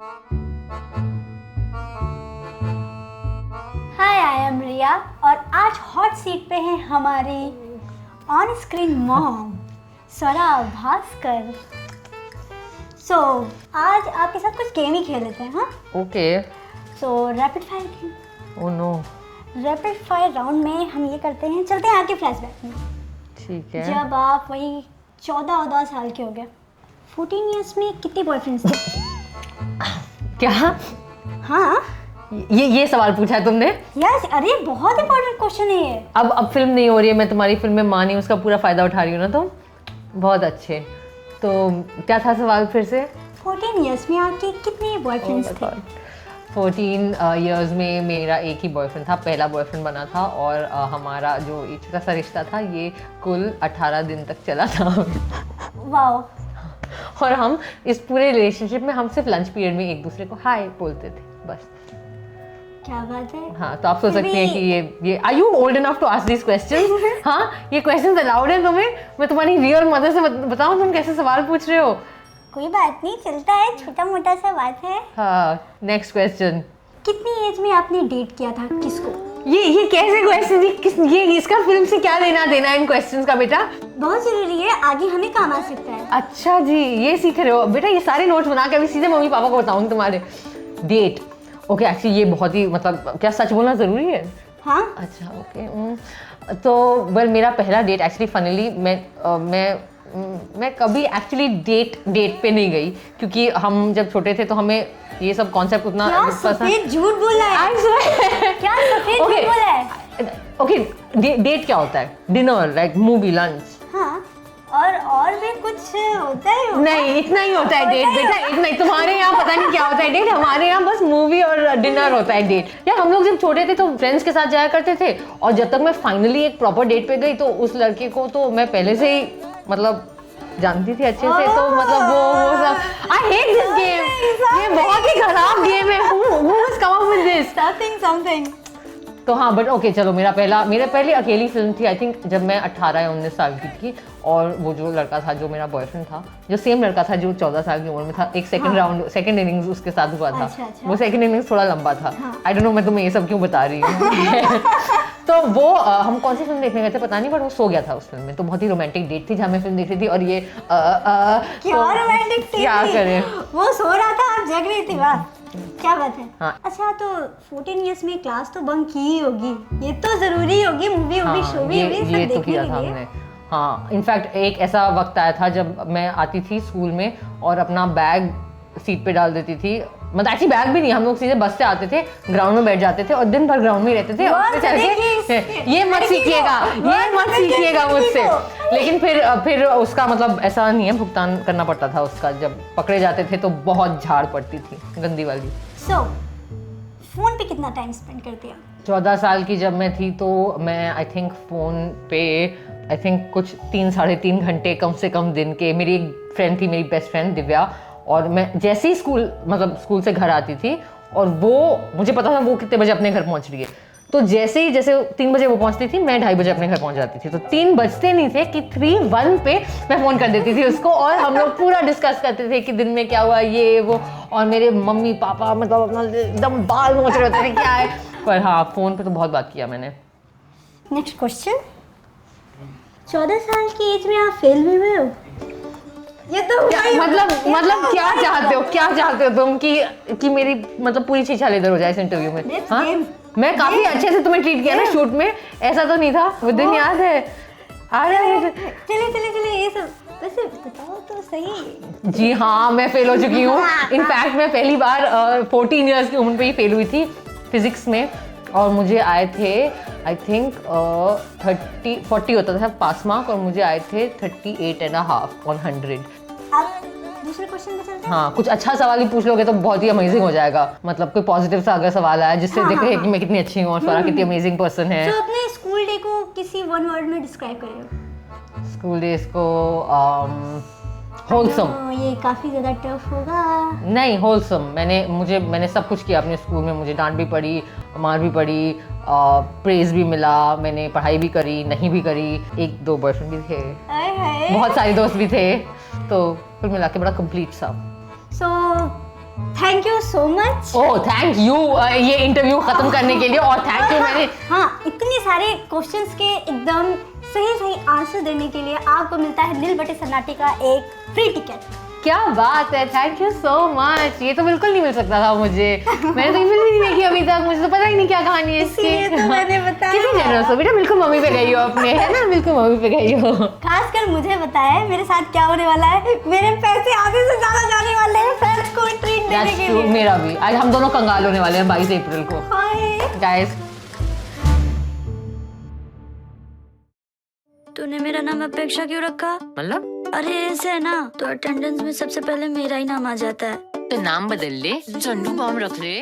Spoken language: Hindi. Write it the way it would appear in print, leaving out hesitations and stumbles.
हाय, आई एम रिया और आज हॉट सीट पे है हमारी on screen mom Swara Bhaskar. सो आज आपके साथ कुछ गेम ही खेल लेते हैं। हाँ okay. So rapid fire game. Oh no. Rapid fire round में हम ये करते हैं, चलते हैं आपके फ्लैशबैक में। ठीक है। जब आप वही 14 साल के हो गए, 14 ईयर्स में कितने बॉयफ्रेंड्स थे? क्या? हाँ ये सवाल पूछा है तुमने? यस, अरे बहुत इंपॉर्टेंट क्वेश्चन है ये। अब फिल्म नहीं हो रही है, मैं तुम्हारी फिल्म में माँ नहीं, उसका पूरा फायदा उठा रही हूँ ना तुम। बहुत अच्छे। तो क्या था सवाल फिर से? 14 ईयर्स में आपके कितने बॉयफ्रेंड्स थे? 14 ईयर्स में मेरा एक ही बॉयफ्रेंड था, पहला बॉयफ्रेंड बना था। और हमारा जो ये छोटा सा रिश्ता था ये कुल 18 दिन तक चला था। वाओ। और हम इस पूरे रिलेशनशिप में हम सिर्फ लंच पीरियड में एक दूसरे को हाय बोलते थे बस। क्या बात है। हाँ, तो आप सोच सकते हैं कि ये are you old enough to ask this questions? हाँ, ये क्वेश्चंस अलाउड है तुम्हें? मैं तुम्हारी रियल मदर से बताऊं तुम कैसे सवाल पूछ रहे हो? कोई बात नहीं, चलता है, छोटा मोटा सा बात है। हाँ, नेक्स्ट क्वेश्चन। कितनी एज में आपने डेट किया था किसको? ये कैसे क्वेश्चन? ये इसका फिल्म से क्या लेना देना है इन क्वेश्चंस का बेटा? बहुत जरूरी है, आगे हमें काम आ सकता है। अच्छा जी, ये सीख रहे हो बेटा? ये सारे नोट्स बना के अभी सीधे मम्मी पापा को बताऊंगी तुम्हारे। Date, okay. एक्चुअली ये बहुत ही मतलब, क्या सच बोलना जरूरी है? हाँ। अच्छा, ओके। तो वेल, मेरा पहला डेट एक्चुअली फनली मैं कभी एक्चुअली डेट पे नहीं गई, क्योंकि हम जब छोटे थे तो हमें ये सब कॉन्सेप्ट उतना पसंद। झूठ बोला है। क्या सफेद झूठ बोला है? ओके, डेट क्या होता है? Dinner, like movie, lunch. हाँ, और भी कुछ होता है? नहीं, इतना ही होता है डेट बेटा, इतना ही। तुम्हारे यहाँ पता नहीं क्या होता है डेट, हमारे यहाँ बस मूवी और डिनर होता है डेट। यार हम लोग जब छोटे थे तो फ्रेंड्स के साथ जाया करते थे, और जब तक मैं फाइनली एक प्रॉपर डेट पे गई तो उस लड़के को तो मैं पहले से ही मतलब जानती थी अच्छे से। तो मतलब वो सब, आई हेट दिस गेम। ये बहुत ही खराब गेम है। Who has come up with this? Something. तो हाँ, बट ओके, चलो मेरे पहली अकेली फिल्म थी आई थिंक जब मैं 18 या 19 साल की थी। और वो जो लड़का था जो मेरा बॉयफ्रेंड था, जो सेम लड़का था जो 14 साल की उम्र में था, एक सेकंड इनिंग्स उसके साथ हुआ था। अच्छा। वो सेकंड इनिंग्स थोड़ा लंबा था। आई डोंट नो मैं तुम्हें ये सब क्यों बता रही हूँ। तो वो हम कौन सी फिल्म देखने गए थे पता नहीं, बट वो सो गया था उस फिल्म में। तो बहुत ही रोमांटिक डेट थी जहाँ मैं फिल्म देख रही थी। और ये क्या रोमांटिक थी? क्या करें, वो सो रहा था, आप जग रही थी। वाह, क्या बात है। हाँ। अच्छा, तो 14 ईयर्स में क्लास तो बंक की ही होगी, ये तो जरूरी होगी। मूवी होगी, शो भी होगी, सब ये तो देखने किया के था लिए। हमने। हाँ, इनफैक्ट एक ऐसा वक्त आया था जब मैं आती थी स्कूल में और अपना बैग सीट पे डाल देती थी। मतलब एक्चुअली बैग भी नहीं, हम लोग सीधे बस से आते थे, ग्राउंड में बैठ जाते थे और दिन भर ग्राउंड में रहते थे। और चल के ये मत सीखिएगा मुझसे। लेकिन फिर उसका मतलब ऐसा नहीं है, भुगतान करना पड़ता था उसका। जब पकड़े जाते थे तो बहुत झाड़ पड़ती थी, गंदी वाली। सो फोन पे कितना टाइम स्पेंड करते हैं? 14 साल की जब मैं थी तो मैं आई थिंक फ़ोन पे कुछ 3-3.5 घंटे कम से कम दिन के। मेरी एक फ्रेंड थी, मेरी बेस्ट फ्रेंड दिव्या, और मैं जैसे ही स्कूल से घर आती थी और वो मुझे पता था वो कितने बजे अपने घर पहुंच रही है, तो जैसे 3 बजे वो पहुंचती थी, मैं 2:30 बजे अपने घर पहुंच जाती थी। तो 3 बजते नहीं थे कि 3:01 पे मैं फ़ोन कर देती थी उसको, और हम लोग पूरा डिस्कस करते थे कि दिन में क्या हुआ, ये वो। और मेरे मम्मी पापा मतलब अपना एकदम बाल नोच रहे होते थे क्या है। पर हाँ, फ़ोन पे तो बहुत बात किया मैंने। Next question. 14 साल की एज में आप फेल भी हुए हो? ये तो मतलब क्या चाहते हो तुम कि मेरी मतलब पूरी छीछा इधर हो जाए इस इंटरव्यू में? हाँ, मैं काफी अच्छे से तुम्हें ट्रीट किया ना शूट में, ऐसा तो नहीं था? वो दिन याद है? चले ये सब वैसे बताओ तो सही। जी हाँ, मैं फेल हो चुकी हूँ। इनफैक्ट मैं पहली बार 14 ईयर्स की उम्र पे ही फेल हुई थी फिजिक्स में, और मुझे आए थे आई थिंक 40 होता था पास मार्क, और मुझे आए थे 38.5 on 100। अब दूसरे क्वेश्चन पे चलते हैं। हाँ, कुछ अच्छा सवाल ही पूछ लोगे तो बहुत ही अमेजिंग हो जाएगा। मतलब कोई पॉजिटिव सा अगर सवाल आया जिससे दिख रहे कि मैं कितनी अच्छी हूँ और स्वरा कितनी अमेजिंग पर्सन है। तो अपने स्कूल डे को किसी वन वर्ड में डिस्क्राइब करिए। स्कूल डेज को होलसम। ये काफी ज्यादा टफ होगा। नहीं, होलसम। मैंने सब कुछ किया अपने स्कूल में। मुझे डांट भी पड़ी, मार भी पड़ी, प्रेज भी मिला, मैंने पढ़ाई भी करी, नहीं भी करी, 1-2 बॉयफ्रेंड भी थे, बहुत सारे दोस्त भी थे, तो कुल मिला के बड़ा कंप्लीट सा। So thank you so much. Oh thank you ये इंटरव्यू खत्म करने के लिए, और थैंक यू मैंने हाँ, इतने सारे क्वेश्चंस के एकदम सही सही आंसर देने के लिए आपको मिलता है नील बटे सन्नाटे का एक फ्री टिकट। क्या बात है, थैंक यू सो मच। ये तो बिल्कुल नहीं मिल सकता था मुझे, मैंने तो फिल्म भी नहीं देखी अभी तक, मुझे तो पता ही नहीं क्या कहानी है इसकी। इसीलिए तो मैंने बताया। कितनी जेनरस हो बेटा, बिल्कुल मम्मी पे गई हो अपने, है ना, बिल्कुल मम्मी पे गई हो। खासकर मुझे बताया है मेरे साथ क्या होने वाला है। मेरे पैसे आधे से ज्यादा जाने वाले हैं फ्रेंड्स को ट्रीट देने That's के true, लिए। मेरा भी। आज हम दोनों कंगाल होने वाले हैं 22 अप्रैल को हाय। गाइस। तूने मेरा नाम अपेक्षा क्यों रखा? मतलब अरे ऐसे है ना, तो अटेंडेंस में सबसे पहले मेरा ही नाम आ जाता है। तो नाम बदल ले, चन्नू बॉम्ब रख ले।